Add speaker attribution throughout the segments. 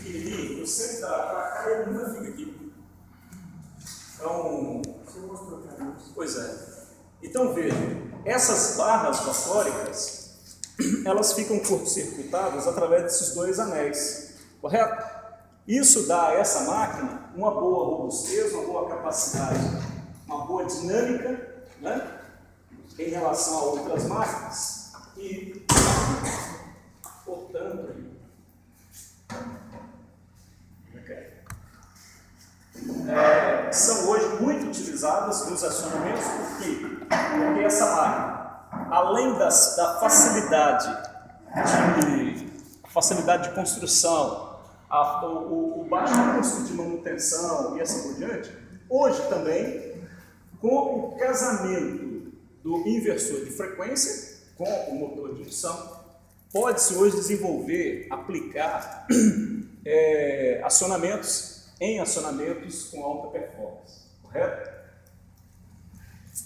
Speaker 1: pequenininho, no centro da cá e a lâmina fica aqui. Então,
Speaker 2: Você mostrou para nós.
Speaker 1: pois é. Então veja, essas barras rotóricas, elas ficam curto-circuitadas através desses dois anéis, correto? Isso dá a essa máquina uma boa robustez, uma boa capacidade, uma boa dinâmica, né, em relação a outras máquinas e, portanto, são hoje muito utilizadas nos acionamentos. Por quê? Porque essa máquina, além da facilidade de construção, o baixo custo de manutenção e assim por diante, hoje também, com o casamento do inversor de frequência com o motor de indução, pode-se hoje desenvolver, aplicar acionamentos com alta performance, correto?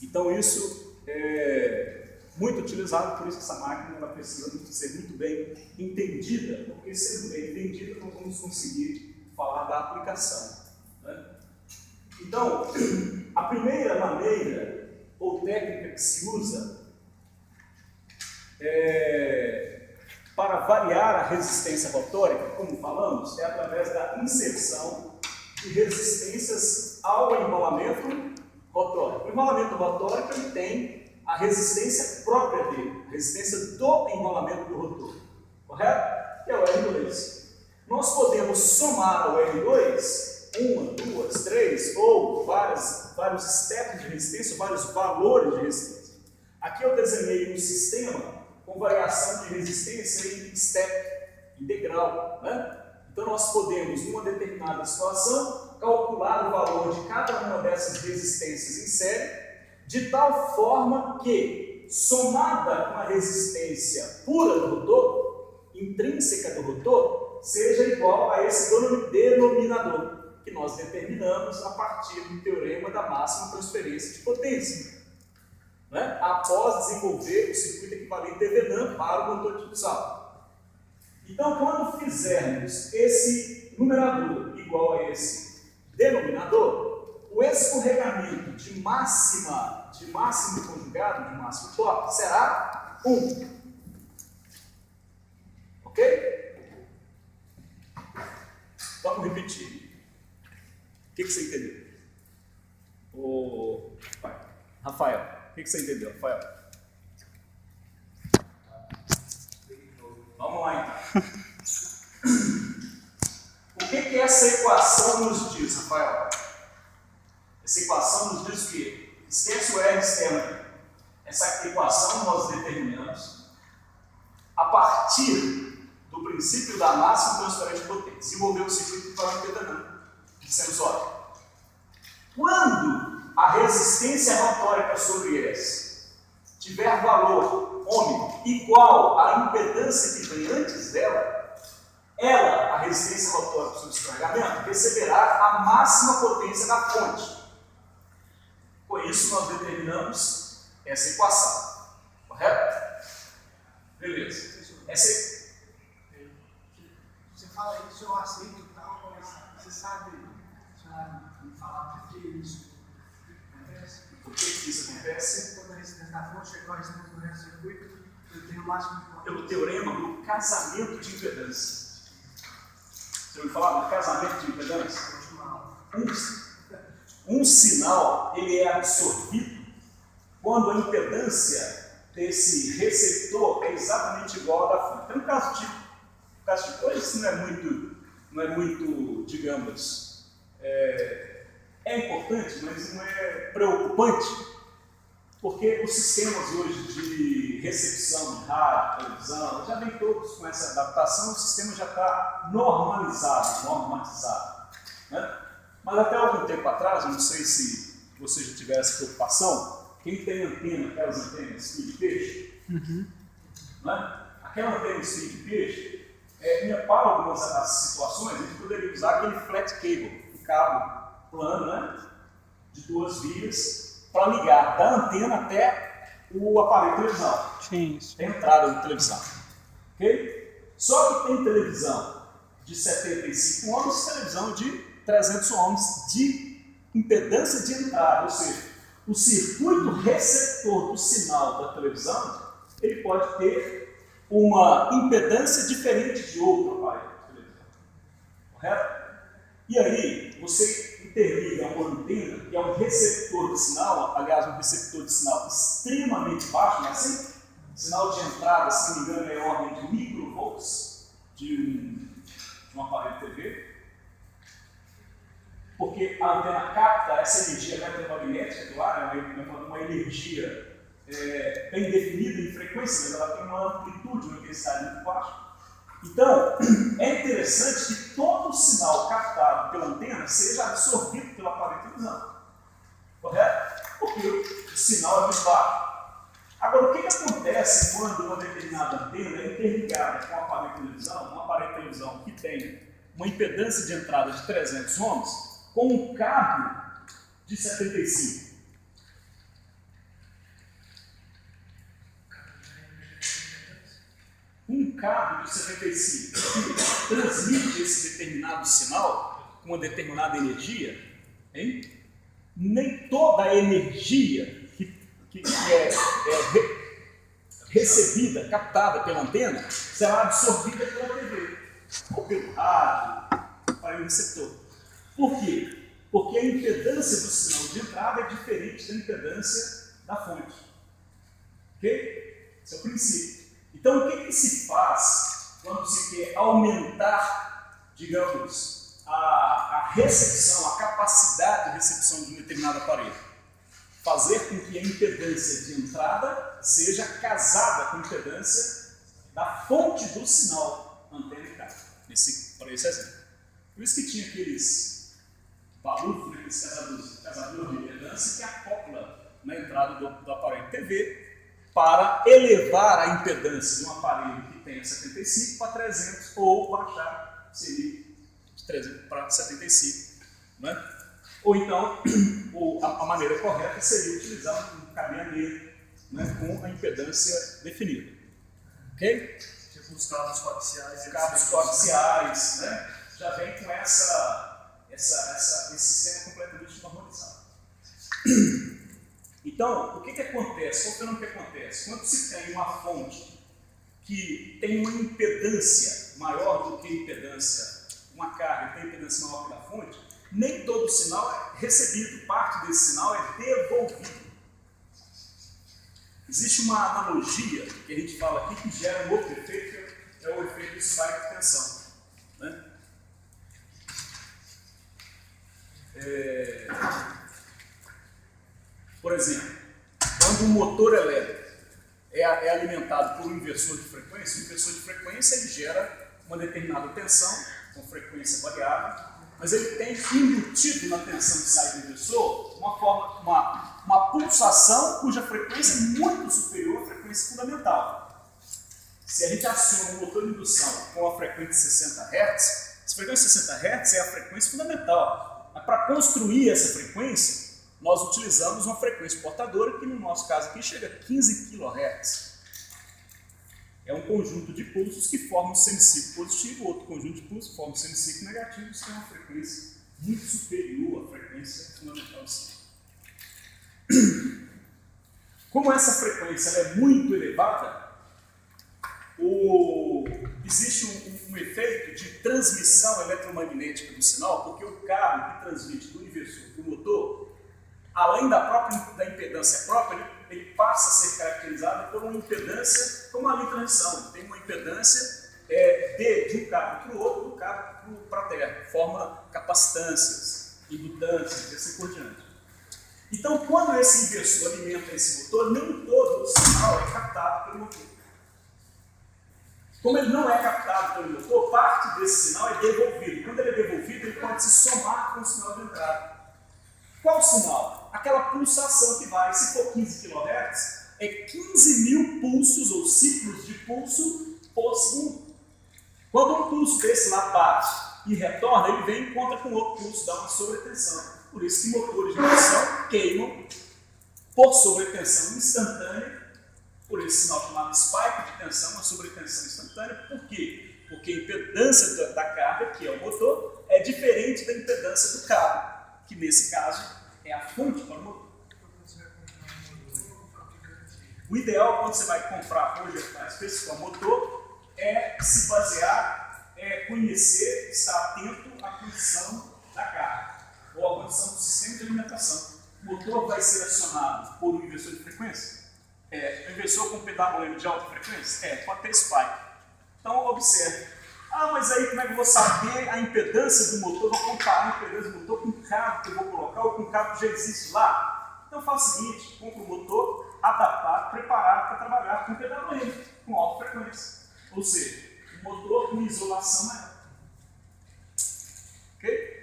Speaker 1: Então isso é muito utilizado, por isso que essa máquina ela precisa ser muito bem entendida, porque sendo bem entendida nós vamos conseguir falar da aplicação, né? Então, a primeira maneira ou técnica que se usa para variar a resistência rotórica, como falamos, é através da inserção de resistências ao enrolamento rotórico. O enrolamento rotórico ele tem a resistência própria dele, a resistência do enrolamento do rotor, correto? Que é o R2. Nós podemos somar ao R2 uma, duas, três ou vários steps de resistência, vários valores de resistência. Aqui eu desenhei um sistema com variação de resistência em step, em degrau, né? Então nós podemos, numa determinada situação, calcular o valor de cada uma dessas resistências em série, de tal forma que, somada com a resistência pura do rotor, intrínseca do rotor, seja igual a esse denominador, que nós determinamos a partir do teorema da máxima transferência de potência, né? Após desenvolver o circuito equivalente Thevenin para o motor de indução. Então, quando fizermos esse numerador igual a esse denominador, o escorregamento de máximo conjugado, de máximo torque, será 1. Ok? Vamos repetir. O que você entendeu? Rafael, o que você entendeu, Rafael? Vamos lá, então. O que essa equação nos diz, Rafael? Essa equação nos diz o quê? Esquece o R externo aqui. Essa equação nós determinamos a partir do princípio da máxima transferência de potência. Desenvolveu o circuito equivalente Thevenin de sensório. Quando a resistência rotórica sobre S tiver valor ômega igual à impedância que vem antes dela, a resistência rotórica sobre esse carregamento, receberá a máxima potência da fonte. Com isso, nós determinamos essa equação. Correto? Beleza.
Speaker 2: Você fala isso, eu aceito e tal, mas você sabe me falar por que isso acontece?
Speaker 1: Por que isso acontece?
Speaker 2: Quando a resistência da fonte chegou a resistência do resto do circuito, eu tenho o máximo de potência.
Speaker 1: Pelo teorema do casamento de impedância. Você ouviu falar do casamento de impedância? Um sinal ele é absorvido quando a impedância desse receptor é exatamente igual à da fonte. Tem um caso tipo, hoje isso não é muito, digamos, é importante, mas não é preocupante, porque os sistemas hoje de recepção de rádio, televisão, já vem todos com essa adaptação, o sistema já está normatizado, né? Mas até algum tempo atrás, eu não sei se você já tiver essa preocupação, quem tem antena, aquelas antenas fio de peixe, né? Aquela antena fio de peixe, para algumas situações, a gente poderia usar aquele flat cable, um cabo plano, né? De 2 vias, para ligar da antena até o aparelho televisão.
Speaker 3: Sim, isso.
Speaker 1: Tem entrada de televisão. Ok? Só que tem televisão de 75 ohms, televisão de 300 ohms de impedância de entrada, ou seja, o circuito receptor do sinal da televisão, ele pode ter uma impedância diferente de outro aparelho de televisão, correto? E aí, você interliga uma antena, que é um receptor de sinal, aliás, um receptor de sinal extremamente baixo, não é assim? Sinal de entrada, se não me engano, é ordem de microvolts de um aparelho de TV, porque a antena capta essa energia eletromagnética do ar, é uma energia bem definida em frequência, mas ela tem uma amplitude, uma intensidade muito baixa. Então, é interessante que todo o sinal captado pela antena seja absorvido pelo aparelho de televisão, correto? Porque o sinal é muito baixo. Agora, o que acontece quando uma determinada antena é interligada com um aparelho de televisão que tem uma impedância de entrada de 300 ohms, com um cabo de 75? Um cabo de 75 que transmite esse determinado sinal com uma determinada energia, hein? Nem toda a energia que é recebida, captada pela antena, será absorvida pela TV, ou pelo rádio, para o receptor. Por quê? Porque a impedância do sinal de entrada é diferente da impedância da fonte. Ok? Esse é o princípio. Então, o que se faz quando se quer aumentar, digamos, a recepção, a capacidade de recepção de um determinado aparelho? Fazer com que a impedância de entrada seja casada com a impedância da fonte do sinal antena e cabo, para esse exemplo. Por isso que tinha aqueles balufos, aqueles casadores de impedância que acopla na entrada do aparelho TV para elevar a impedância de um aparelho que tem 75 para 300 ou baixar, seria de 300 para 75, né? Ou então, a maneira correta seria utilizar um cabeamento, né, com a impedância definida. Ok?
Speaker 2: Tipo os cabos coaxiais.
Speaker 1: Cabos coaxiais, né? Já vem com esse sistema completamente normalizado. Então, o que acontece? Qual é o fenômeno que acontece? Quando se tem uma fonte que tem uma impedância maior do que a impedância, uma carga que tem impedância maior que a da fonte, nem todo o sinal é recebido, parte desse sinal é devolvido. Existe uma analogia que a gente fala aqui que gera um outro efeito, que é o efeito de spike de tensão, né? Por exemplo, quando um motor elétrico é alimentado por um inversor de frequência, o inversor de frequência ele gera uma determinada tensão com frequência variável, mas ele tem embutido na tensão que sai do inversor uma pulsação cuja frequência é muito superior à frequência fundamental. Se a gente aciona um motor de indução com a frequência de 60 Hz, essa frequência de 60 Hz é a frequência fundamental. Mas para construir essa frequência, nós utilizamos uma frequência portadora que no nosso caso aqui chega a 15 kHz. É um conjunto de pulsos que forma um semiciclo positivo, outro conjunto de pulsos que forma um semiciclo negativo, isso tem uma frequência muito superior à frequência fundamental do sinal. Como essa frequência ela é muito elevada, existe um efeito de transmissão eletromagnética do sinal, porque o cabo que transmite do inversor para o motor, além da impedância própria, ele passa a ser caracterizado por uma impedância como a linha de transmissão. Tem uma impedância de um cabo para o outro, do cabo para a terra, forma capacitâncias, indutâncias e assim por diante. Então, quando esse inversor alimenta esse motor, nem todo o sinal é captado pelo motor. Como ele não é captado pelo motor, parte desse sinal é devolvido. Quando ele é devolvido, ele pode se somar com o sinal de entrada. Qual o sinal? Aquela pulsação que vai, se for 15 kHz, é 15.000 pulsos ou ciclos de pulso por segundo. Quando um pulso desse lá bate e retorna, ele vem e encontra com outro pulso, dá uma sobretensão. Por isso que motores de indução queimam por sobretensão instantânea, por esse sinal chamado spike de tensão, uma sobretensão instantânea. Por quê? Porque a impedância da carga, que é o motor, é diferente da impedância do cabo, que nesse caso é a fonte para o motor. O ideal, quando você vai comprar projetar específico ao motor, é se basear, conhecer, estar atento à condição da carga, ou à condição do sistema de alimentação. O motor vai ser acionado por um inversor de frequência? Um inversor com pedal de alta frequência? Pode ter spike. Então, observe. Mas aí como é que eu vou saber a impedância do motor? Vou comparar a impedância do motor com o cabo que eu vou colocar ou com o cabo que já existe lá? Então, faça o seguinte, compre um motor adaptado, preparado para trabalhar com pedal lento, com alta frequência. Ou seja, um motor com isolação maior. Ok?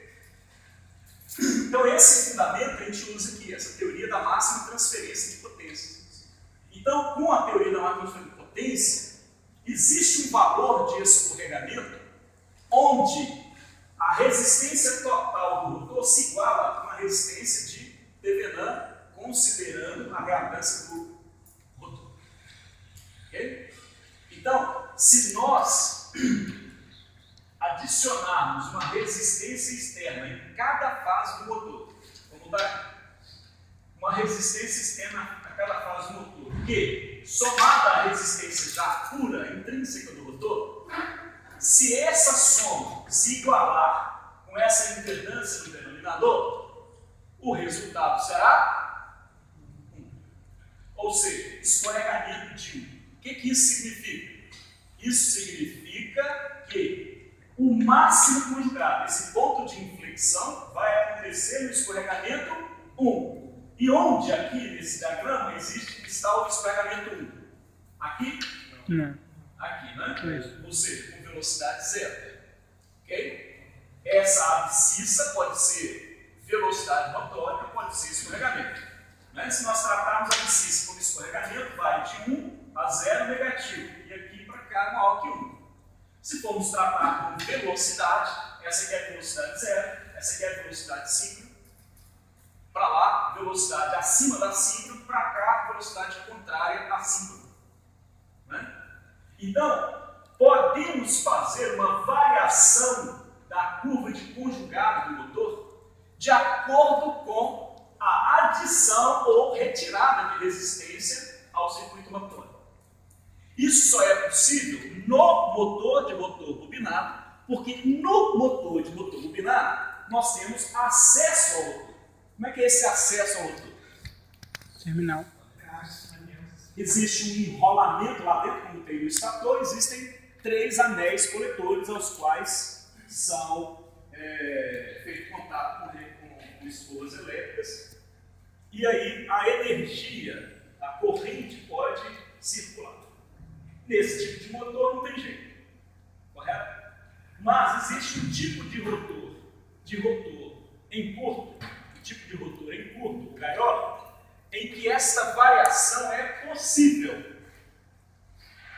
Speaker 1: Então, esse fundamento a gente usa aqui, essa teoria da máxima transferência de potência. Então, com a teoria da máxima transferência de potência, existe um valor de escorregamento onde a resistência total do motor se iguala a uma resistência de Thevenin, considerando a reatância do motor. Ok? Então, se nós adicionarmos uma resistência externa em cada fase do motor, vamos dar uma resistência externa a cada fase do motor, que, somada à resistência já pura, intrínseca do motor, se essa soma se igualar com essa impedância do denominador, o resultado será 1. Ou seja, escorregamento de 1. O que isso significa? Isso significa que o máximo conjugado, esse ponto de inflexão, vai acontecer no escorregamento 1. E onde aqui nesse diagrama está o escorregamento 1? Aqui?
Speaker 3: Não.
Speaker 1: Aqui, né?
Speaker 3: Isso.
Speaker 1: Ou seja, com velocidade zero. Ok? Essa abscissa pode ser velocidade motórica, pode ser escorregamento. Né? Se nós tratarmos a abscissa como escorregamento, vai de 1 a 0 negativo. E aqui para cá maior que 1. Se formos tratar como velocidade, essa aqui é a velocidade zero, essa aqui é a velocidade síncrona. Para lá, velocidade acima da síncrona, para cá, velocidade contrária à síncrona. Né? Então, podemos fazer uma variação da curva de conjugado do motor de acordo com a adição ou retirada de resistência ao circuito motor. Isso só é possível no motor de motor bobinado, porque no motor de motor bobinado nós temos acesso ao motor. Como é que é esse acesso ao motor?
Speaker 3: Terminal.
Speaker 1: Existe um enrolamento lá dentro, como tem no estator, existem 3 anéis coletores aos quais são feito contato com escovas elétricas, e aí a energia, a corrente pode circular. Nesse tipo de motor não tem jeito, correto? Mas existe um tipo de rotor em curto, gaiola, em que esta variação é possível.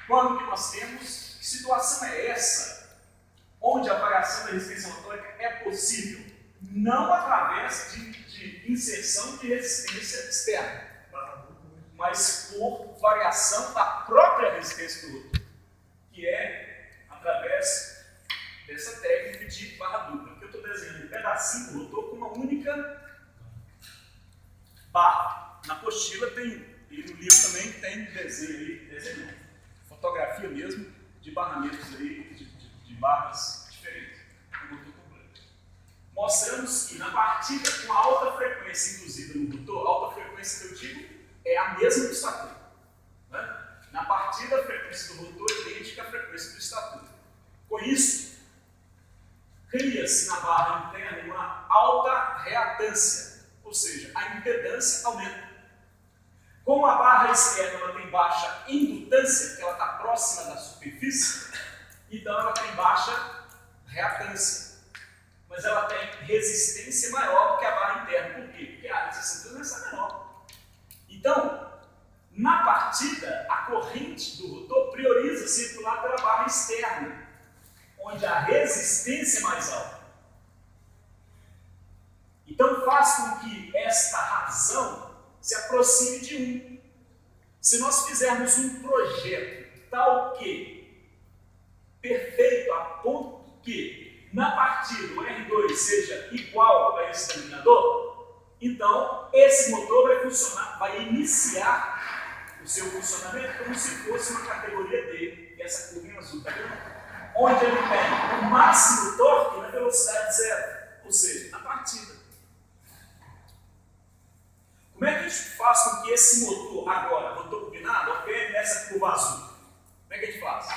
Speaker 1: Quando que nós temos, que situação é essa, onde a variação da resistência motórica é possível? Não através de inserção de resistência externa, mas por variação da própria resistência do rotor, que é através dessa técnica de barra dupla, que eu estou desenhando um pedacinho do rotor com uma única barra. Na apostila tem, e no livro também tem desenho, fotografia mesmo, de barramentos aí, de barras diferentes, no motor completo. Mostramos que na partida com alta frequência induzida no motor, alta frequência que eu digo é a mesma do estator. Né? Na partida, a frequência do motor é idêntica à frequência do estator. Com isso, cria-se na barra interna uma alta reatância, ou seja, a impedância aumenta. Como a barra externa ela tem baixa indutância, porque ela está próxima da superfície, então ela tem baixa reatância. Mas ela tem resistência maior do que a barra interna. Por quê? Porque a resistência é menor. Então, na partida, a corrente do rotor prioriza circular pela barra externa, onde a resistência é mais alta. Então faz com que esta razão se aproxime de 1. Se nós fizermos um projeto tal que perfeito a ponto que na partida o R2 seja igual a esse denominador, então esse motor vai funcionar, vai iniciar o seu funcionamento como se fosse uma categoria D, e essa curvinha azul, tá vendo? Onde ele tem o máximo torque na velocidade zero, ou seja, na partida. Como é que a gente faz com que esse motor agora, motor turbinado, opere nessa curva azul? Como é que a gente faz?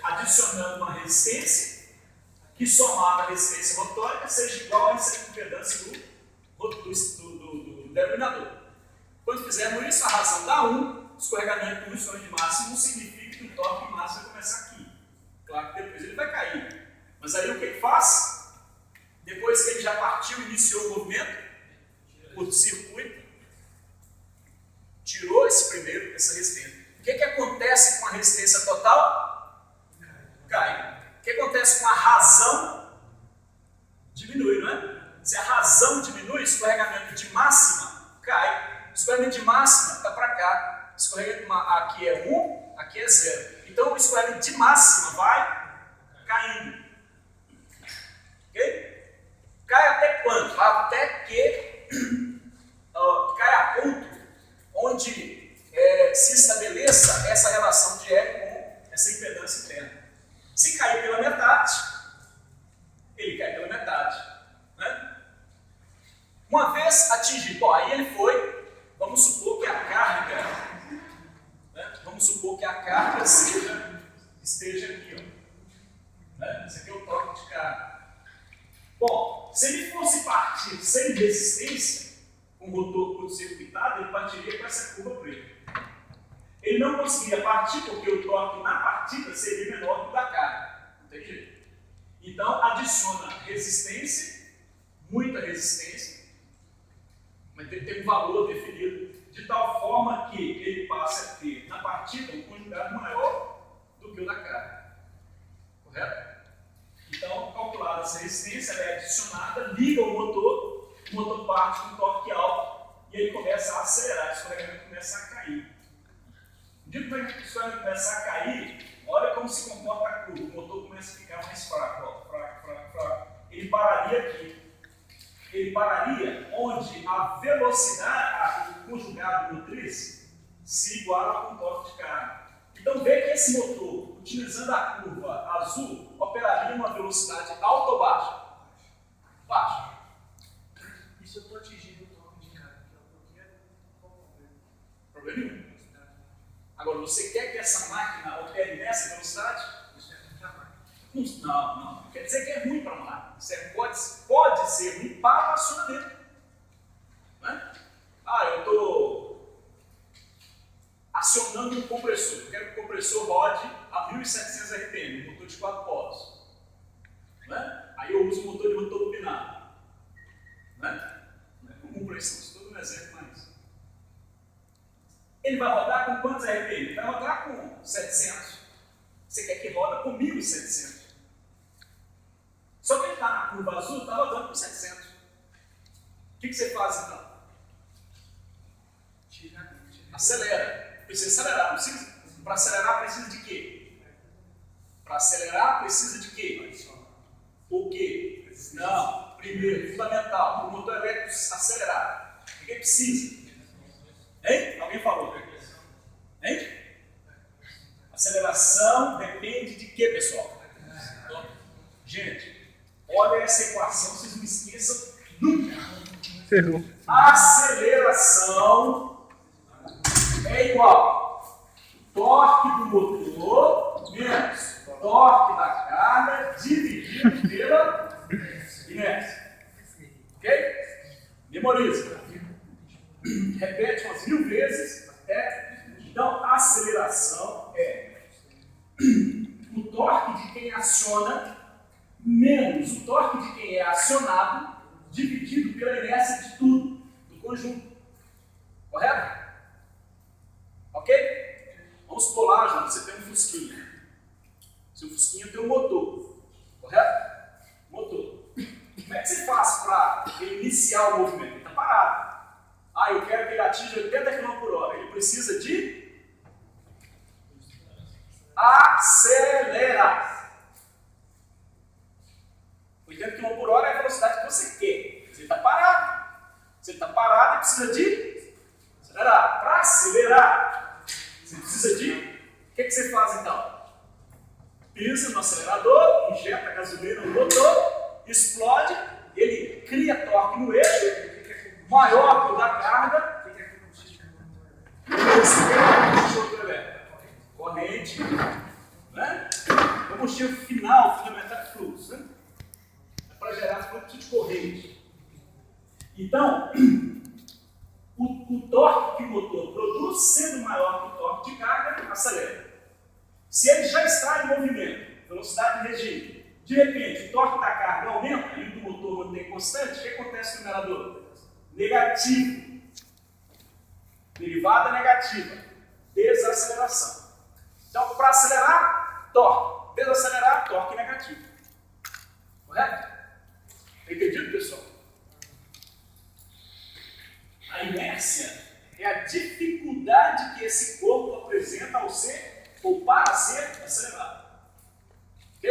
Speaker 1: Adicionando uma resistência que somada à resistência rotórica seja igual a essa impedância do denominador. Quando fizermos isso, a razão dá 1, escorregamento do escorregamento de máximo não significa que o torque máximo vai começar aqui. Claro que depois ele vai cair. Mas aí o que ele faz? Depois que ele já partiu e iniciou o movimento, curto-circuito, tirou essa resistência. O que acontece com a resistência total? Cai. O que acontece com a razão? Diminui, não é? Se a razão diminui, escorregamento de máxima cai. Escorregamento de máxima está para cá. Escorregamento aqui é 1, aqui é 0. Então o escorregamento de máxima vai caindo. Ok? Cai até quanto? Até que cai a ponto onde se estabeleça essa relação de R com essa impedância interna. Se cair pela metade, ele cai pela metade. Né? Uma vez atingido, aí ele foi, vamos supor que a carga, esteja aqui. Ó. Né? Esse aqui é o torque de carga. Bom, se ele fosse partir sem resistência, com o motor curto-circuitado, ele partiria com essa curva preta. Ele não conseguiria partir porque o torque na partida seria menor do que o da carga. Não tem jeito. Então, adiciona resistência, muita resistência, mas ele tem um valor definido, de tal forma que ele passe a ter, na partida, um conjugado maior do que o da carga. Correto? Então, calculada essa resistência, ela é adicionada, liga o motor parte com torque alto e ele começa a acelerar, o escorregamento começa a cair. No dia que o escorregamento começa a cair, olha como se comporta a curva, o motor começa a ficar mais fraco, ó, fraco. Ele pararia aqui. Ele pararia onde a velocidade, o conjugado motriz, se iguala com o torque de carga. Então, vê que esse motor, utilizando a curva azul, operaria uma velocidade alta ou baixa? Baixa.
Speaker 2: E se eu estou atingindo o torque de carga, que é o que eu quero, qual o problema?
Speaker 1: Problema nenhum. Agora, você quer que essa máquina opere nessa velocidade?
Speaker 2: Isso é ruim para a máquina.
Speaker 1: Não. Quer dizer que é ruim para a máquina. Isso pode ser ruim para o acionamento. Né? Eu estou acionando um compressor. Eu quero que o compressor rode a 1700 RPM, um motor de 4 polos. Né? Aí eu uso o motor de motor turbinado. Né? Não é com compressão, isso tudo no exemplo, mas... Ele vai rodar com quantos RPM? Ele vai rodar com 700. Você quer que roda com 1700. Só que ele está na curva azul, está rodando com 700. O que você faz então? Acelera. Precisa acelerar, não precisa? Para acelerar precisa de quê? Para acelerar precisa de quê? O quê? Não, primeiro, fundamental, para o motor elétrico acelerar. O que precisa? Hein? Alguém falou? Hein? Aceleração depende de quê, pessoal? Gente, olha essa equação, vocês não esqueçam nunca.
Speaker 3: Ferrou.
Speaker 1: Aceleração é igual torque do motor menos torque da carga dividido pela inércia. Ok? Memoriza. Repete umas 1000 vezes. Então, a aceleração é o torque de quem aciona menos o torque de quem é acionado dividido pela inércia de tudo, do conjunto. Correto? Ok? Vamos pular, João. Você tem um fusquinha. Seu fusquinha tem um motor. Correto? Motor. Como é que você faz para iniciar o movimento? Ele está parado. Eu quero que ele atinja 80 km por hora. Ele precisa de 200 km por hora é a velocidade que você quer. Você está parado. Você está parado e precisa de acelerar. Para acelerar, você precisa de... O que você faz então? Pisa no acelerador, injeta gasolina no motor, explode, ele cria torque no eixo, maior que o da carga. Esse é o combustível elétrico. Corrente, né? Combustível final, fundamental de fluxo, né? É para gerar fluxo de corrente. Então, o torque que o motor produz, sendo maior que o torque de carga, acelera. Se ele já está em movimento, velocidade de regime, de repente o torque da carga aumenta e o do motor mantém constante, o que acontece no numerador? Negativo. Derivada negativa. Desaceleração. Então, para acelerar, torque. Desacelerar, torque negativo. Correto? Entendido, pessoal? A inércia é a dificuldade que esse corpo apresenta ao ser ou para ser acelerado. Ok?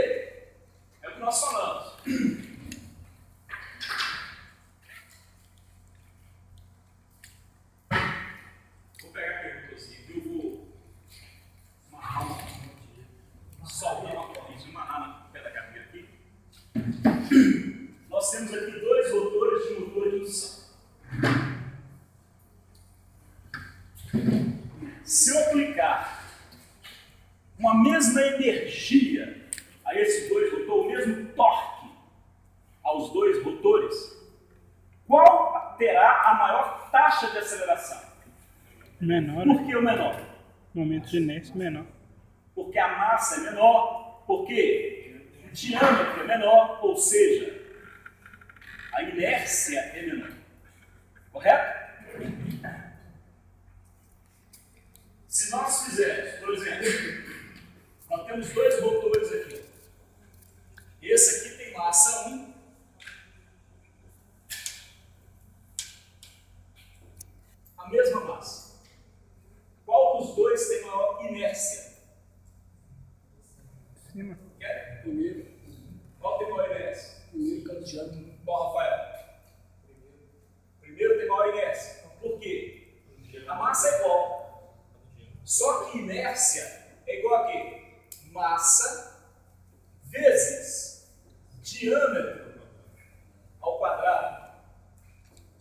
Speaker 1: É o que nós falamos. Vou pegar a pergunta assim, eu vou amarrar soltar uma corrente, amarrar no pé da cadeira aqui. Nós temos aqui dois rotores de motor de indução. Se eu aplicar uma mesma energia a esses dois rotores, o mesmo torque aos dois rotores, qual terá a maior taxa de aceleração?
Speaker 3: Menor.
Speaker 1: Por que o menor?
Speaker 3: Momento de inércia menor.
Speaker 1: Porque a massa é menor, porque o diâmetro é menor, ou seja, a inércia é menor. Correto? Se nós fizermos, por exemplo, nós temos dois rotores aqui. Esse aqui tem massa 1. A mesma massa. Qual dos dois tem maior inércia?
Speaker 3: Cima.
Speaker 1: Quer?
Speaker 2: Primeiro.
Speaker 1: Qual tem maior inércia?
Speaker 2: Primeiro canteado.
Speaker 1: Qual, Rafael? Primeiro tem maior inércia. Por quê? A massa é igual. Só que inércia é igual a quê? Massa vezes diâmetro ao quadrado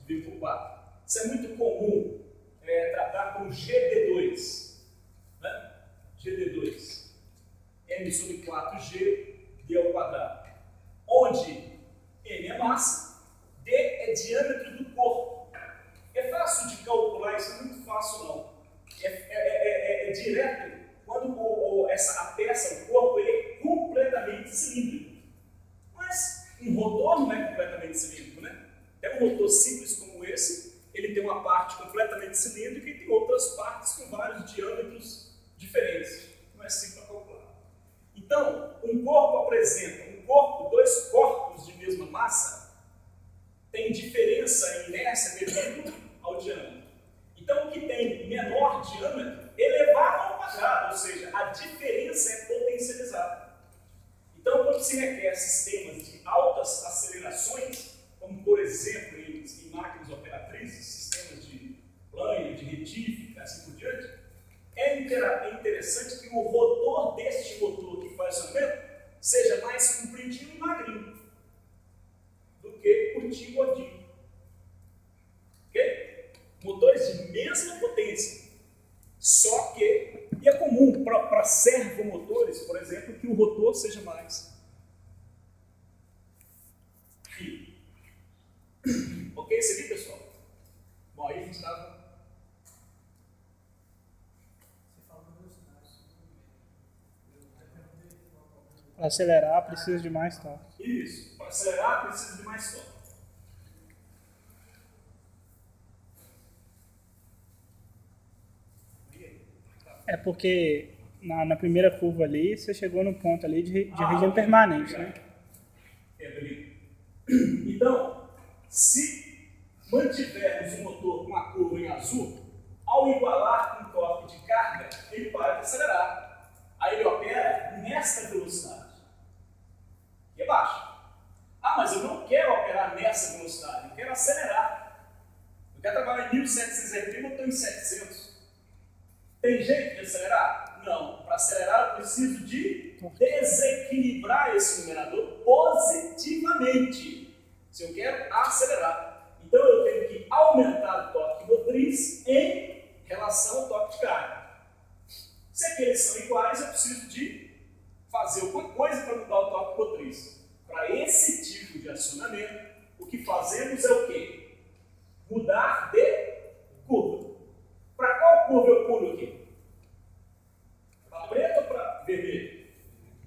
Speaker 1: dividido por 4. Isso é muito comum tratar com GD2. Né? GD2. M sobre 4G D ao quadrado. Onde M é massa, D é diâmetro do corpo. É fácil de calcular, isso não é muito fácil não. É direto quando a peça, o corpo, ele é completamente cilíndrico. Mas um rotor não é completamente cilíndrico, né? É um rotor simples como esse, ele tem uma parte completamente cilíndrica e tem outras partes com vários diâmetros diferentes. Não é assim para calcular. Então, um corpo apresenta dois corpos de mesma massa, tem diferença em inércia devido ao diâmetro. Então, o que tem menor diâmetro, elevado ao quadrado, ou seja, a diferença é potencializada. Então, quando se requer sistemas de altas acelerações, como por exemplo em máquinas operatrizes, sistemas de plane, de retífica, assim por diante, é interessante que o rotor deste motor que faz o aumento seja mais compridinho e magrinho do que curtinho e gordinho. Ok? Motores de mesma potência, só que, e é comum para servomotores, por exemplo, que o rotor seja mais fino. Ok? Isso aqui, pessoal? Bom, aí a gente estava...
Speaker 3: Para acelerar, precisa de mais torque.
Speaker 1: Isso, para acelerar precisa de mais torque.
Speaker 3: É porque na primeira curva ali, você chegou no ponto ali de regime permanente, né?
Speaker 1: Então, se mantivermos o motor com a curva em azul, ao igualar com o torque de carga, ele para de acelerar. Aí ele opera nesta velocidade, que é baixa. À Ah, mas eu não quero operar nessa velocidade, eu quero acelerar. Eu quero trabalhar em 1700 RPM, eu estou em 700. Tem jeito de acelerar? Não. Para acelerar, eu preciso de desequilibrar esse numerador positivamente. Se eu quero acelerar. Então, eu tenho que aumentar o torque motriz em relação ao torque de carga. Se aqueles são iguais, eu preciso de fazer alguma coisa para mudar o torque motriz. Para esse tipo de acionamento, o que fazemos é o quê? Mudar de curva. Para qual curva eu pulo aqui? Para preto ou para vermelho?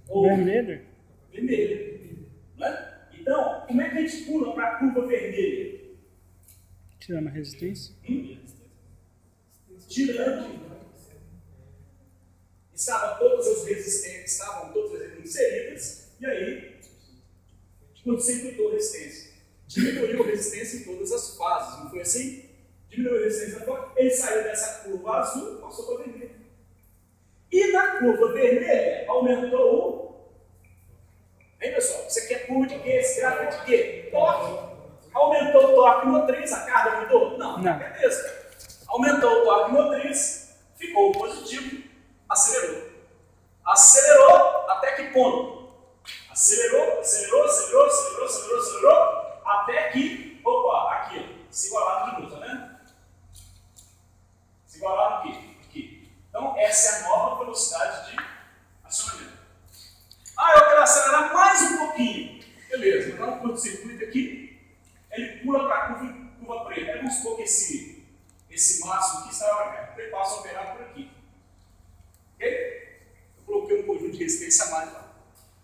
Speaker 3: Vermelho.
Speaker 1: Vermelho. Né? Então, como é que a gente pula para a curva vermelha?
Speaker 3: Tirando a resistência.
Speaker 1: Tirando. Estavam todas as resistências inseridas, e aí curto-circuitou a resistência. Diminuiu a resistência em todas as fases, não foi assim? Diminuiu a resistência agora, ele saiu dessa curva azul, passou para vermelha. E na curva vermelha, aumentou o... Hein, pessoal? Isso aqui é curva de quê? Esse gráfico é de quê? Torque. Aumentou o torque motriz, a carga mudou? Não, é mesmo. Aumentou o torque motriz, ficou positivo, acelerou. Acelerou até que ponto? Acelerou, até que, opa, aqui, se igualaram de novo, tá vendo? Se igualaram aqui. Então, essa é a nova velocidade de acionamento. Ah, eu quero acelerar mais um pouquinho. Beleza, então o curto-circuito aqui, ele pula para a curva preta. Aí vamos supor que esse máximo aqui está aberto. Ele passa a operar por aqui. Ok? Eu coloquei um conjunto de resistência a mais lá.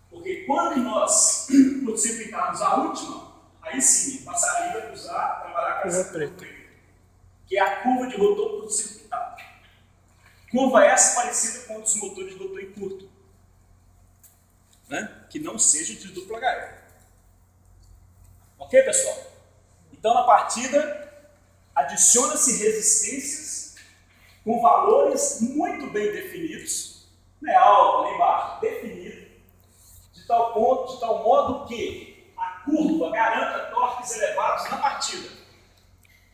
Speaker 1: Porque quando nós curto-circuitarmos a última, aí sim, passaria a trabalhar com essa curva preta. Que é a curva de rotor curto-circuitado. Curva essa parecida com os motores de rotor em curto. Né? Que não seja de dupla HL. Ok, pessoal? Então, na partida, adiciona-se resistências com valores muito bem definidos, nem alto, nem baixo, definido, de tal modo que a curva garanta torques elevados na partida.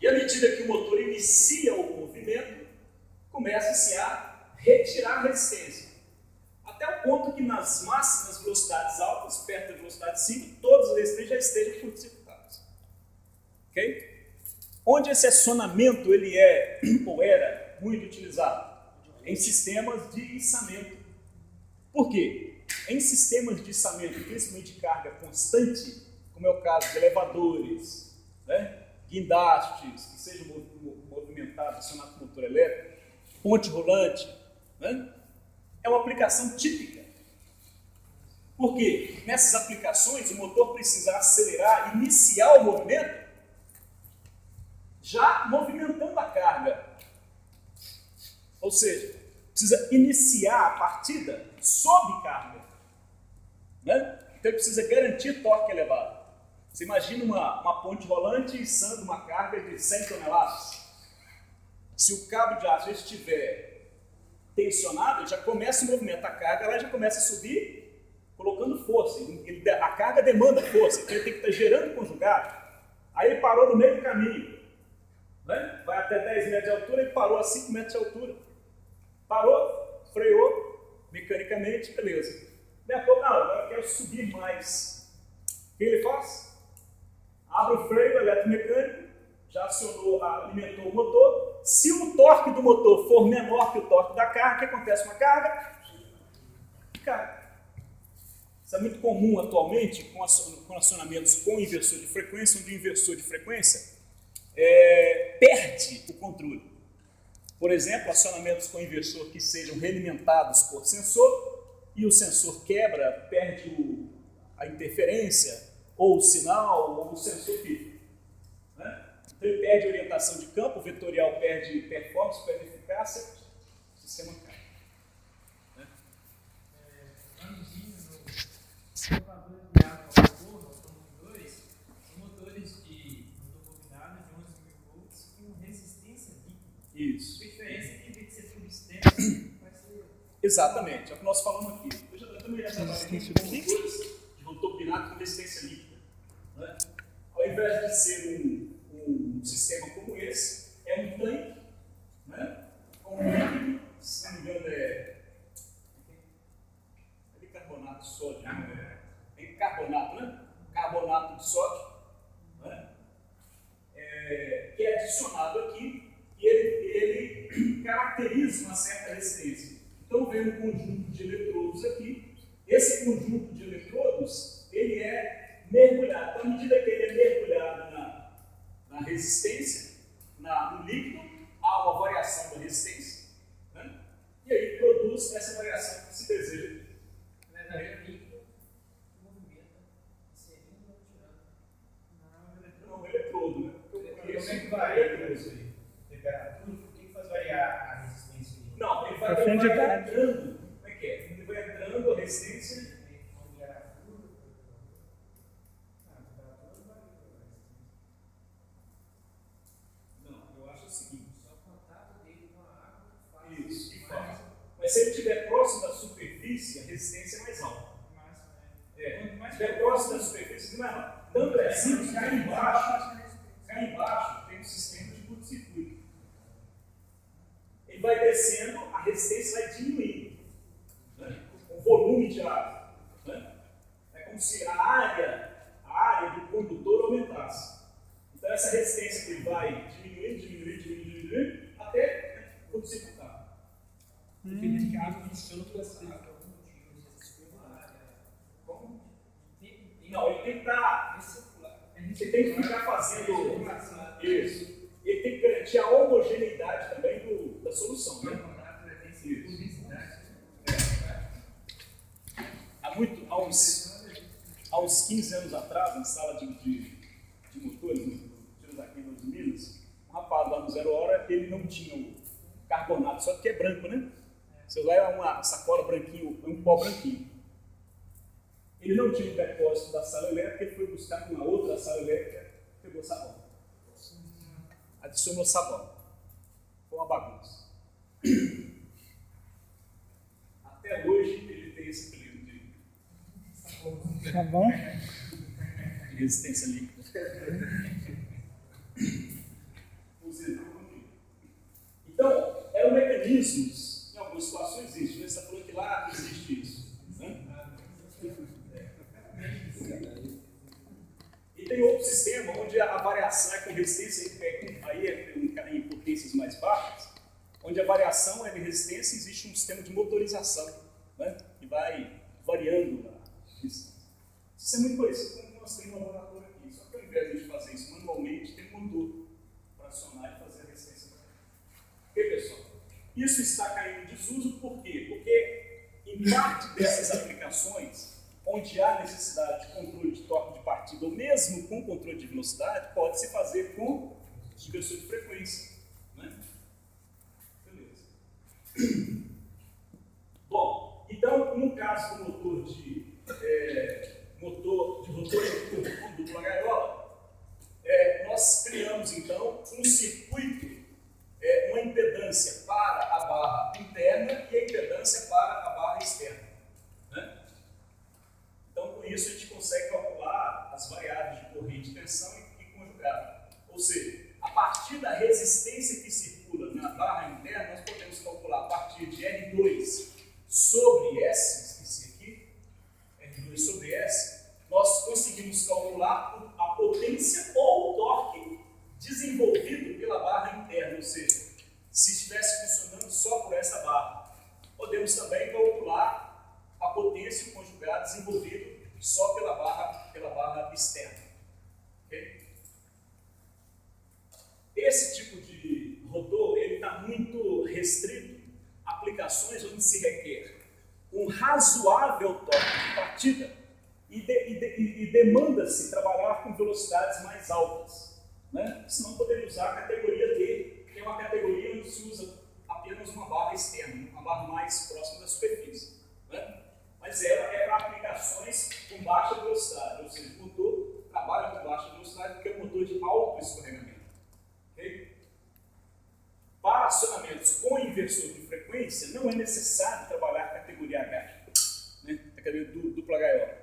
Speaker 1: E à medida que o motor inicia o movimento, começa-se a retirar a resistência. Até o ponto que nas máximas velocidades altas, perto da velocidade 5, todas as resistências já estejam curto-circuitadas. Ok? Onde esse acionamento ele é, ou era, muito utilizado? Em sistemas de içamento. Por quê? Em sistemas de içamento, principalmente de carga constante, como é o caso de elevadores, né? Guindastes, que sejam movimentados, acionados com motor elétrico, ponte rolante, né? É uma aplicação típica. Por quê? Nessas aplicações, o motor precisa acelerar, iniciar o movimento, já movimentando a carga. Ou seja, precisa iniciar a partida sob carga. Né? Então, ele precisa garantir torque elevado. Você imagina uma ponte rolante içando uma carga de 100 toneladas. Se o cabo de aço estiver tensionado, ele já começa o movimento. A carga ela já começa a subir, colocando força. A carga demanda força, então ele tem que estar gerando conjugado. Aí ele parou no meio do caminho. Né? Vai até 10 metros de altura, ele parou a 5 metros de altura. Parou, freou, mecanicamente, beleza. Depois, não, agora eu quero subir mais. O que ele faz? Abre o freio eletromecânico, já acionou, alimentou o motor. Se o torque do motor for menor que o torque da carga, o que acontece com a carga? Cai. Isso é muito comum atualmente com acionamentos com inversor de frequência, onde o inversor de frequência perde o controle. Por exemplo, acionamentos com inversor que sejam realimentados por sensor e o sensor quebra, perde a interferência, ou o sinal, ou o sensor fica. Né? Então ele perde orientação de campo, o vetorial perde performance, perde eficácia, o sistema cai. Né?
Speaker 4: Elevadores ligados ao motor, automotores, são motores de motor combinado de 11.000 volts com resistência líquida.
Speaker 1: Isso.
Speaker 4: A diferença é que, em vez de ser tudo externo, vai ser...
Speaker 1: Exatamente, é o que nós falamos aqui. Eu também já trabalhei com motores de motor combinado com resistência líquida. invés de ser um sistema como esse, é um tanque, né? Com um líquido, se não me engano é bicarbonato de sódio, né? É carbonato, né? Carbonato de sódio, né? Que é adicionado aqui e ele caracteriza uma certa resistência. Então vem um conjunto de eletrodos aqui. Esse conjunto de eletrodos ele é mergulhado. Então, à medida que ele é mergulhado na resistência, no líquido, há uma variação da resistência, né? E aí produz essa variação que se deseja.
Speaker 4: O líquido movimenta, inserindo ou tirando.
Speaker 1: Não, eletrodo, né?
Speaker 5: Como é que varia isso aí? Temperatura? O que faz variar a resistência?
Speaker 1: Não, ele vai
Speaker 3: Profundidade.
Speaker 1: entrando. Como é que é? Ele vai entrando a resistência. Não, eu acho o seguinte.
Speaker 4: Só o contato dele com a água faz.
Speaker 1: Isso, que faz. Mas se ele estiver próximo da superfície, a resistência é mais alta.
Speaker 4: Quanto mais
Speaker 1: Se estiver próximo da superfície, não é não. Tanto é assim que cá embaixo tem um sistema de curto-circuito. Ele vai descendo, a resistência vai diminuindo, né? O volume de água, né? É como se a área do condutor aumentasse. Então essa resistência que ele vai diminuindo, até curto-circuitar.
Speaker 4: Dependendo que a água funciona por algum motivo,
Speaker 1: Como? Não, ele tem que estar. Você tem que ficar fazendo isso. Ele tem que garantir a homogeneidade também da solução, né? Há uns 15 anos atrás, na sala de motores, aqui nos Minas, um rapaz lá no Zero Hora, ele não tinha o carbonato, só que é branco, né? Você vai uma sacola branquinho, um pó branquinho. Ele não tinha o depósito da sala elétrica, ele foi buscar numa outra sala elétrica, pegou sabão. Adicionou sabão. Foi uma bagunça. Até hoje ele tem esse período de
Speaker 3: Tá bom?
Speaker 1: resistência líquida. Então, eram mecanismos, em algumas situações existe, você está falando que lá existe isso. Né? E tem outro sistema onde a variação é com resistência, aí é em potências mais baixas, onde a variação é de resistência, existe um sistema de motorização, né? Que vai variando a resistência. Isso é muito parecido com o que nós temos no laboratório aqui, só que ao invés de fazer isso manualmente, tem um motor para acionar e fazer a resistência. Ok, pessoal? Isso está caindo em desuso, por quê? Porque em parte dessas aplicações, onde há necessidade de controle de torque de partida, ou mesmo com controle de velocidade, pode-se fazer com inversor de frequência. Né? Beleza. Bom, então, no caso do motor de rotor com dupla gaiola, nós criamos, então, um circuito, uma impedância para a barra interna e a impedância para a barra externa. Né? Então, com isso, a gente consegue calcular as variáveis de corrente, tensão e conjugado. Ou seja, a partir da resistência que circula na barra interna, nós podemos calcular a partir de R2 sobre S, esqueci aqui, R2 sobre S, nós conseguimos calcular a potência ou o torque desenvolvido pela barra interna, ou seja, se estivesse funcionando só por essa barra. Podemos também calcular a potência e o conjugado desenvolvido só pela barra externa. Okay? Esse tipo de rotor está muito restrito a aplicações onde se requer um razoável torque de partida e demanda-se trabalhar com velocidades mais altas. Né? Senão poderia usar a categoria D, que é uma categoria onde se usa apenas uma barra externa, uma barra mais próxima da superfície. Né? Mas ela é para aplicações com baixa velocidade, ou seja, o motor trabalha com baixa velocidade porque é um motor de alto escorregamento. Okay? Para acionamentos com inversor de frequência, não é necessário trabalhar a categoria H, né? A categoria dupla gaiola.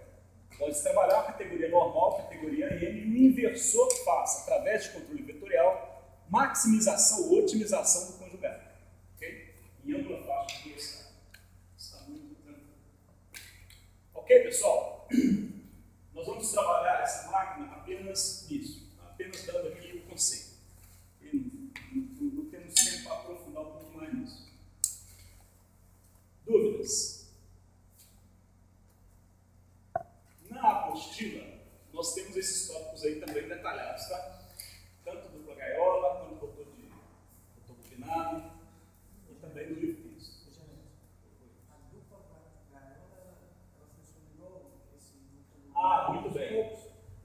Speaker 1: Pode trabalhar a categoria normal, categoria M, e o inversor faz, através de controle vetorial, maximização ou otimização do conjugado. Ok? Em ampla faixa de velocidade. Está muito tranquilo. Ok, pessoal? Nós vamos trabalhar essa máquina apenas nisso, apenas dando aqui o conceito. Não temos tempo para aprofundar um pouco mais nisso. Dúvidas? Na apostila, nós temos esses tópicos aí também detalhados, tá? Tanto dupla gaiola, quanto rotor bobinado, e também do livro texto.
Speaker 2: A dupla gaiola, ela funciona igual esse duplo.
Speaker 1: Ah, muito bem.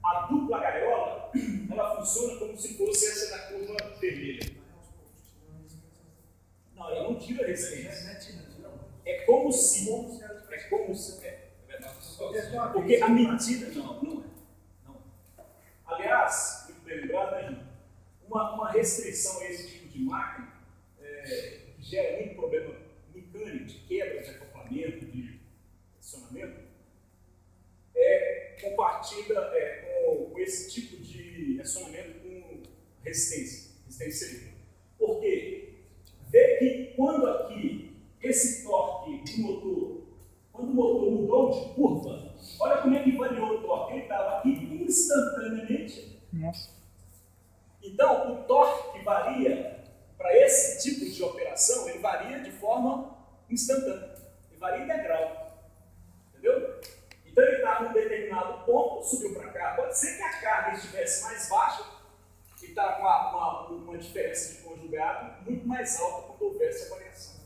Speaker 1: A dupla gaiola, ela funciona como se fosse essa da curva vermelha. Não, ela não tira resistência. É como se. Porque a medida. Não é. Aliás, muito bem lembrado, né, uma restrição a esse tipo de máquina que gera muito problema mecânico, de quebra de acoplamento, de acionamento, compartilha com esse tipo de acionamento com resistência livre. Por quê? Vê que quando aqui esse torque do motor, quando o motor mudou de curva, olha como é que variou o torque. Ele estava aqui instantaneamente.
Speaker 3: Nossa.
Speaker 1: Então, o torque que varia para esse tipo de operação, ele varia de forma instantânea. Ele varia em degrau. Entendeu? Então, ele está num determinado ponto, subiu para cá. Pode ser que a carga estivesse mais baixa e está com uma diferença de conjugado muito mais alta quando houvesse a variação.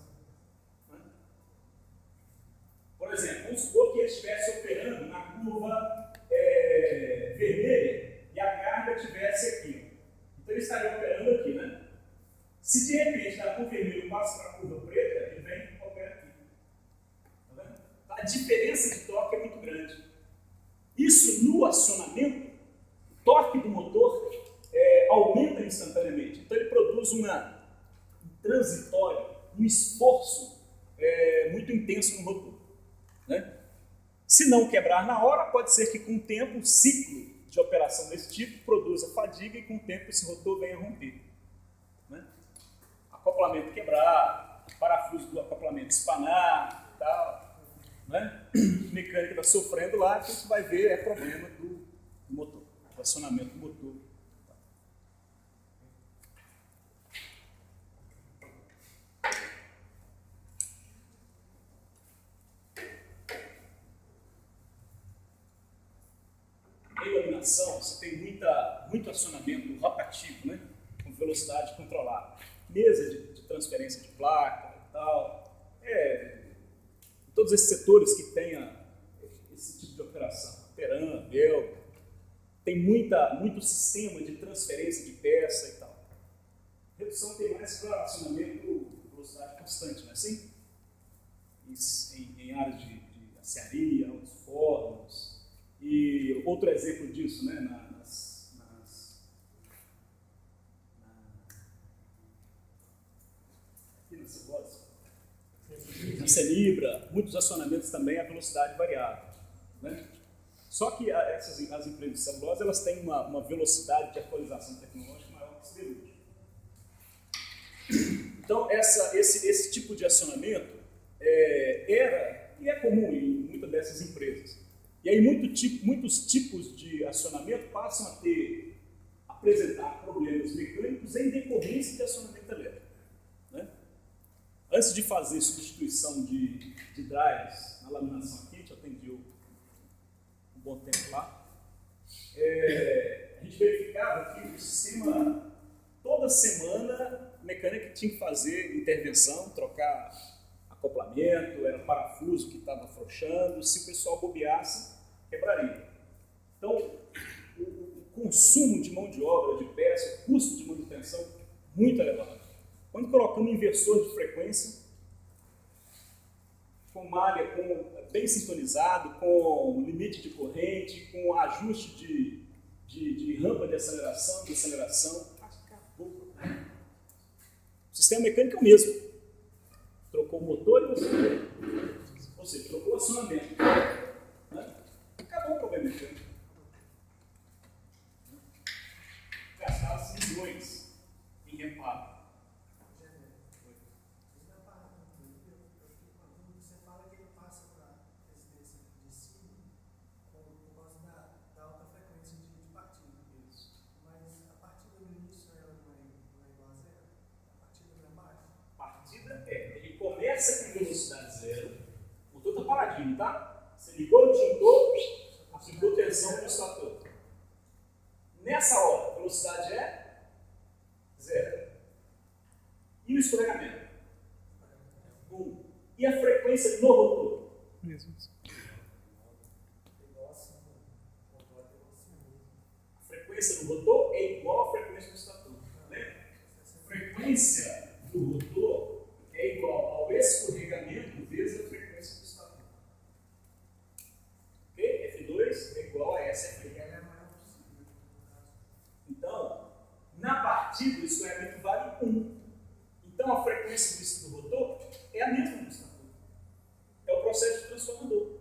Speaker 1: Por exemplo, vamos supor que ele estivesse operando na curva vermelha e a carga estivesse aqui. Então ele estaria operando aqui, né? Se de repente da curva vermelha passa para a curva preta, ele vem e opera aqui. Tá vendo? A diferença de torque é muito grande. Isso no acionamento, o torque do motor aumenta instantaneamente. Então ele produz um transitório, um esforço muito intenso no motor. Né? Se não quebrar na hora, pode ser que com o tempo o ciclo de operação desse tipo produza fadiga e com o tempo esse rotor venha a romper. Né? Acoplamento quebrar, parafuso do acoplamento espanar e tal. Né? A mecânica está sofrendo lá, que a gente vai ver é problema do motor, do acionamento do motor. Você tem muito acionamento rotativo, né? Com velocidade controlada. Mesa de transferência de placa e tal. Todos esses setores que tenham esse tipo de operação. Peran, Velcro. Tem muito sistema de transferência de peça e tal. Redução tem mais para acionamento de velocidade constante, não é assim? Em áreas de aciaria, altos fornos. E outro exemplo disso, né, na Celibra, muitos acionamentos também a velocidade variável. Né? Só que as empresas de celulose elas têm uma velocidade de atualização tecnológica maior que o siderúrgico. Então, esse tipo de acionamento era e é comum em muitas dessas empresas. E aí muitos tipos de acionamento passam a apresentar problemas mecânicos em decorrência de acionamento elétrico. Né? Antes de fazer substituição de drives na laminação aqui, eu atendi um bom tempo lá, a gente verificava que o sistema, toda semana, a mecânica tinha que fazer intervenção, trocar acoplamento, era parafuso que estava afrouxando, se o pessoal bobeasse, quebraria. Então, o consumo de mão de obra, de peça, o custo de manutenção, muito elevado. Quando colocamos inversor de frequência, com malha bem sintonizado, com limite de corrente, com ajuste de rampa de aceleração, acabou. O sistema mecânico é o mesmo. Trocou o motor e o acionamento. Ou seja, trocou o acionamento. Né? Acabou o problema. né? Gastar os milhões em reparo.
Speaker 2: Você fala que ele passa para a residência de cima por causa da alta frequência de partida. Mas a partida no início ela não é igual a zero? A partida não é baixa?
Speaker 1: Partida ele começa com velocidade zero, o motor está paradinho, tá? Você ligou o disjuntor, aplicou tensão no estator. Nessa hora, a velocidade é zero. E o escorregamento? 1. E a frequência no rotor?
Speaker 3: Mesmo.
Speaker 1: A frequência do rotor é igual à frequência do estator. Lembra? A frequência do rotor é igual ao escorregamento vezes a frequência do estator. Ok? F2 é igual a SF. Então, na partida, o escorregamento vale 1. Então, a frequência do rotor é a mesma do estator. É o processo de transformador.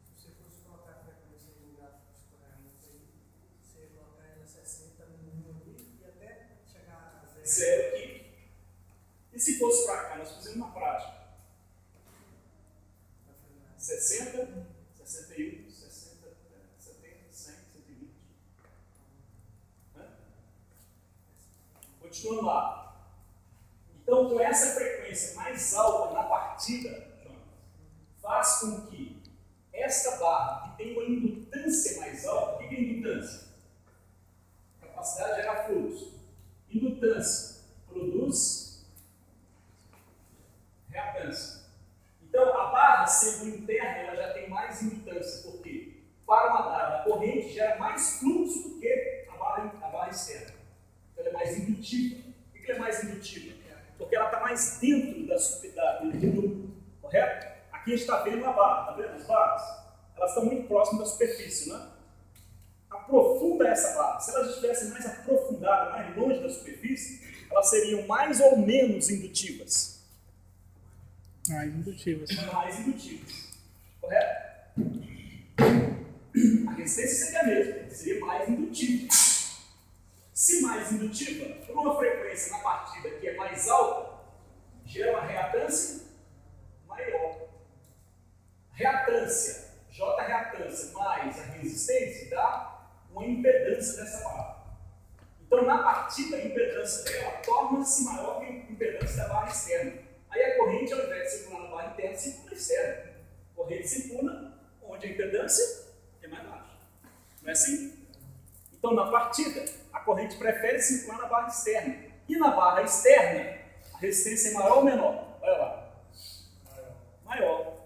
Speaker 2: Se você fosse colocar a frequência no gráfico de escorregamento aí, você ia colocar ela 60 no 1 ali e até chegar a 0.
Speaker 1: Zero aqui. E se fosse para cá, nós fizemos uma prática. 60, 61, 60, 70, 100, 120. Né? Continuando lá. Então, com essa frequência mais alta na partida, faz com que esta barra, que tem uma indutância mais alta, o que é indutância? Capacidade de gerar fluxo. Indutância produz reatância. Então, a barra sendo interna, ela já tem mais indutância. Por quê? Para uma dada corrente, gera mais fluxo do que a barra externa. Então, ela é mais indutiva. Por que ela é mais indutiva? Porque ela está mais dentro do grupo, correto? Aqui a gente está vendo a barra, está vendo as barras? Elas estão muito próximas da superfície, né? Aprofunda essa barra. Se elas estivessem mais aprofundadas, mais longe da superfície, elas seriam mais ou menos indutivas.
Speaker 3: Mais indutivas.
Speaker 1: Mais indutivas, correto? A resistência seria a mesma, seria mais indutiva. Se mais indutiva, por uma frequência na partida que é mais alta, gera uma reatância maior. Reatância, J reatância mais a resistência dá uma impedância dessa barra. Então, na partida, a impedância dela torna-se maior que a impedância da barra externa. Aí a corrente, ao invés de circular na barra interna, circula na externa. A corrente circula onde a impedância é mais baixa. Não é assim? Então, na partida, a corrente prefere circular na barra externa. E na barra externa, a resistência é maior ou menor? Olha lá. Maior.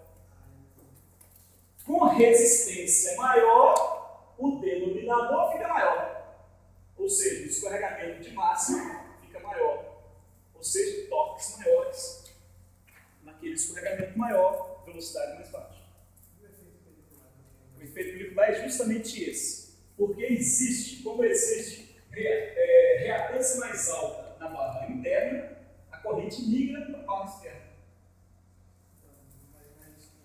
Speaker 1: Com resistência maior, o denominador fica maior. Ou seja, o escorregamento de máxima fica maior. Ou seja, torques maiores. Naquele escorregamento maior, velocidade mais baixa. O efeito pelicular é justamente esse. Porque existe, como existe reatância mais alta na barra interna, a corrente migra para a barra externa.
Speaker 2: Mas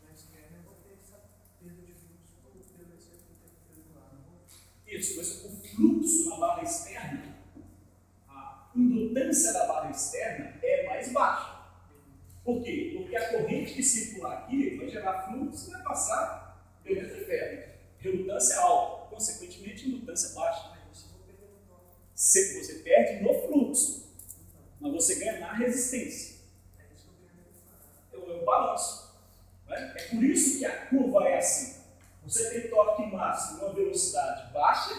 Speaker 2: na externa eu vou ter essa perda de fluxo pelo efeito pelicular.
Speaker 1: Isso, mas o fluxo na barra externa, a indutância da barra externa é mais baixa. Por quê? Porque a corrente que circula aqui vai gerar fluxo e vai passar pelo retroféreo. Redundância alta, consequentemente, indutância baixa. Você perde no fluxo, mas você ganha na resistência. É o balanço. Né? É por isso que a curva é assim. Você tem torque máximo numa velocidade baixa,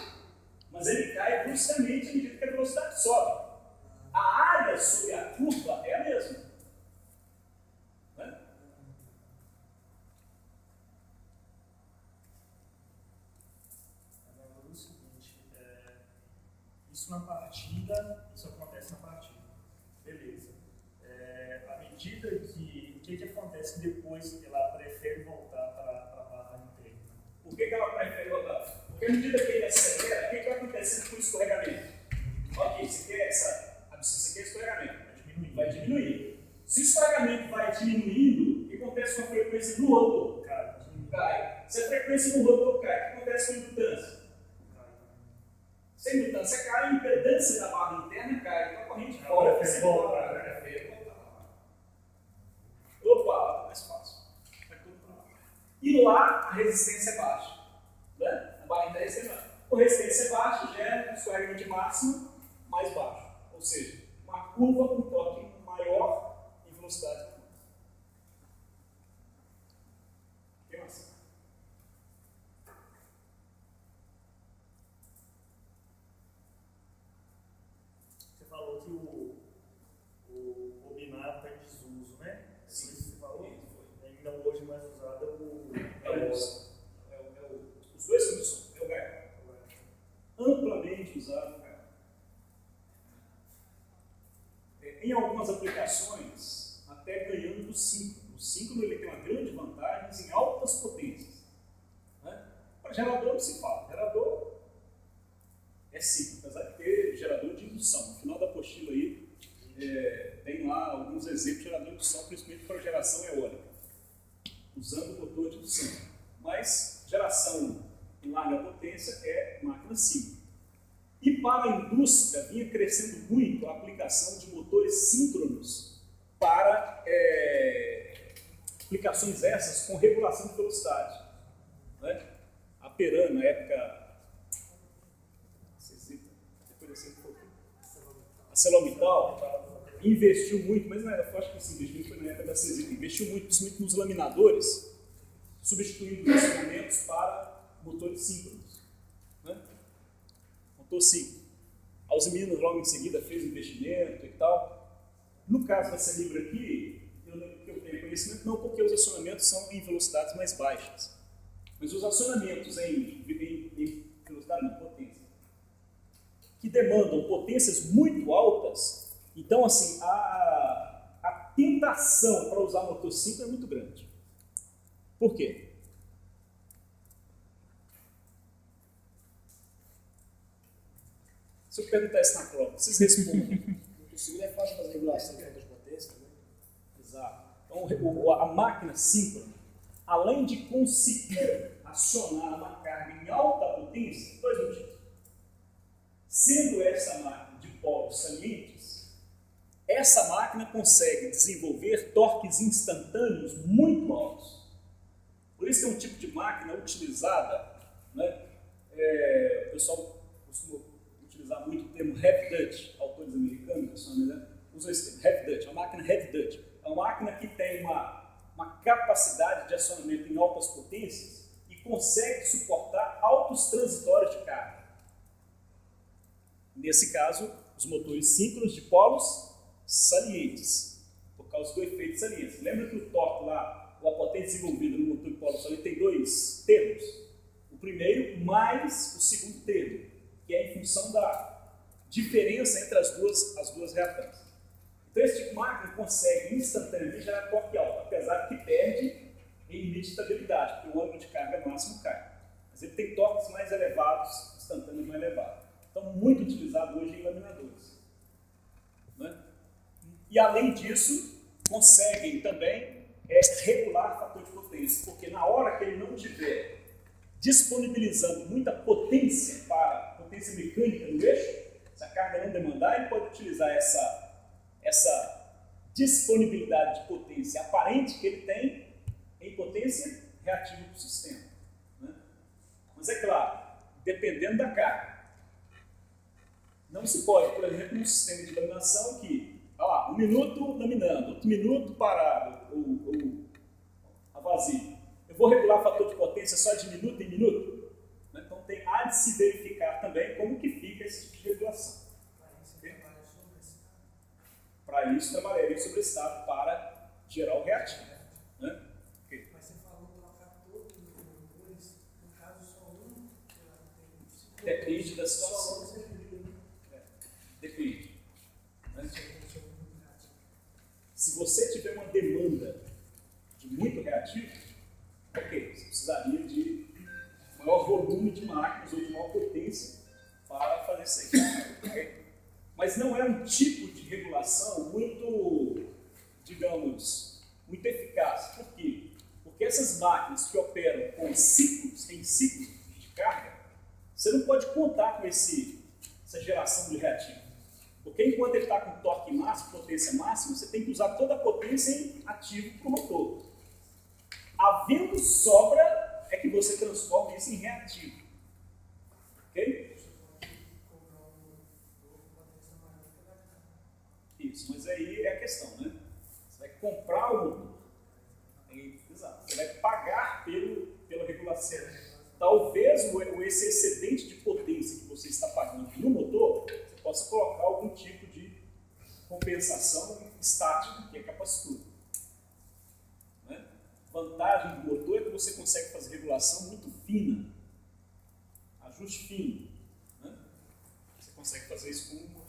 Speaker 1: mas ele cai bruscamente à medida que a velocidade sobe. A área sobre a curva é a mesma. Né?
Speaker 5: Agora, o seguinte, isso na partida, isso acontece na partida. Beleza. À medida que, o que acontece depois que ela prefere voltar para a barra interna?
Speaker 1: Por que ela prefere voltar? Porque à medida que ele acelera, o que vai acontecendo com o escorregamento? Ok, você quer escorregamento, vai diminuir. Se o escorregamento vai diminuindo, o que acontece com a frequência do rotor? Cai. Se a frequência do rotor cai, o que acontece com a a impedança cai, a impedância da barra interna cai, então a corrente volta. Opa, tá mais fácil. Vai tudo para lá. E lá a resistência é baixa. Né? A barra interna é baixa. Com resistência baixa, gera um swing de máximo mais baixo. Ou seja, uma curva com torque maior e velocidade menor. O que mais?
Speaker 5: Você falou que o bobinário está em desuso, né?
Speaker 1: Sim.
Speaker 5: Isso que você falou?
Speaker 1: Foi.
Speaker 5: Ainda hoje mais usado é o
Speaker 1: Os dois são de som. É o Gaia. Amplamente usado, cara. Em algumas aplicações, até ganhando do 5. O 5 ele tem uma grande vantagem em altas potências. Né? Para gerador não se fala. Gerador é 5, apesar de ter gerador de indução. No final da apostila aí, tem lá alguns exemplos de gerador de indução, principalmente para geração eólica, usando o motor de indução. Mas geração em larga potência é máquina 5. E para a indústria vinha crescendo muito a aplicação de motores síncronos para aplicações essas com regulação de velocidade. Né? A Peran, na época, a ArcelorMittal investiu muito, mas eu acho que esse investimento foi na época da CESIP, investiu muito, principalmente nos laminadores, substituindo os instrumentos para motores síncronos. Né? Motor síncrono. A Uzi Minas logo em seguida fez investimento e tal. No caso da Celibra aqui, eu tenho conhecimento não, porque os acionamentos são em velocidades mais baixas. Mas os acionamentos em velocidade não, potência, que demandam potências muito altas, então assim, a tentação para usar motor síncrono é muito grande. Por quê? Se eu perguntar isso na prova, vocês respondem.
Speaker 2: O síncrono é fácil fazer regulação de potência também.
Speaker 1: Exato. Então, a máquina síncrona, além de conseguir acionar uma carga em alta potência, dois motivos. Sendo essa máquina de polos salientes, essa máquina consegue desenvolver torques instantâneos muito altos. Por isso que é um tipo de máquina utilizada, né? O pessoal costuma utilizar muito o termo heavy duty, autores americanos, usam esse termo, heavy duty, a máquina heavy duty. É uma máquina que tem uma capacidade de acionamento em altas potências e consegue suportar altos transitórios de carga. Nesse caso, os motores síncronos de polos salientes, por causa do efeito saliente. Lembra que o torque lá, ou a potência desenvolvida no motor de polo saliente tem dois termos? O primeiro mais o segundo termo, que é em função da diferença entre as duas reatantes. Então, esse tipo de máquina consegue instantaneamente gerar torque alto, apesar de que perde em limite de estabilidade, porque o ângulo de carga máximo cai. Mas ele tem torques mais elevados, instantâneos mais elevados. Então, muito utilizado hoje em laminadores. Né? E, além disso, conseguem também regular fator de potência, porque na hora que ele não estiver disponibilizando muita potência para potência mecânica no eixo, se a carga não demandar, ele pode utilizar essa disponibilidade de potência aparente que ele tem em potência reativa para o sistema. Né? Mas é claro, dependendo da carga. Não se pode, por exemplo, num sistema de laminação que, um minuto laminando, outro minuto parado, ou a vazio. Eu vou regular o fator de potência só de minuto em minuto? Então há de se verificar também como que fica esse tipo de regulação. Para isso, trabalharia sobre esse estado para gerar o reativo. Né? Okay.
Speaker 2: Mas você falou trocar todos os motores, no caso só um,
Speaker 1: depende da situação. Depende. Né? Se você tiver uma demanda de muito reativo, ok, você precisaria de maior volume de máquinas ou de maior potência para fazer isso aí. Okay? Mas não é um tipo de regulação muito, digamos, muito eficaz. Por quê? Porque essas máquinas que operam com ciclos, em ciclos de carga, você não pode contar com esse essa geração de reativo. Porque enquanto ele está com torque máximo, potência máxima, você tem que usar toda a potência em ativo para o motor. Havendo sobra, é que você transforma isso em reativo. Ok? Isso, mas aí é a questão, né? Você vai comprar o motor. Exato. Você vai pagar pela regulação. Talvez esse excedente de potência que você está pagando no motor, você possa colocar algum tipo de compensação estática, que é capacitor. Né? Vantagem do motor é que você consegue fazer regulação muito fina, ajuste fino. Né? Você consegue fazer isso com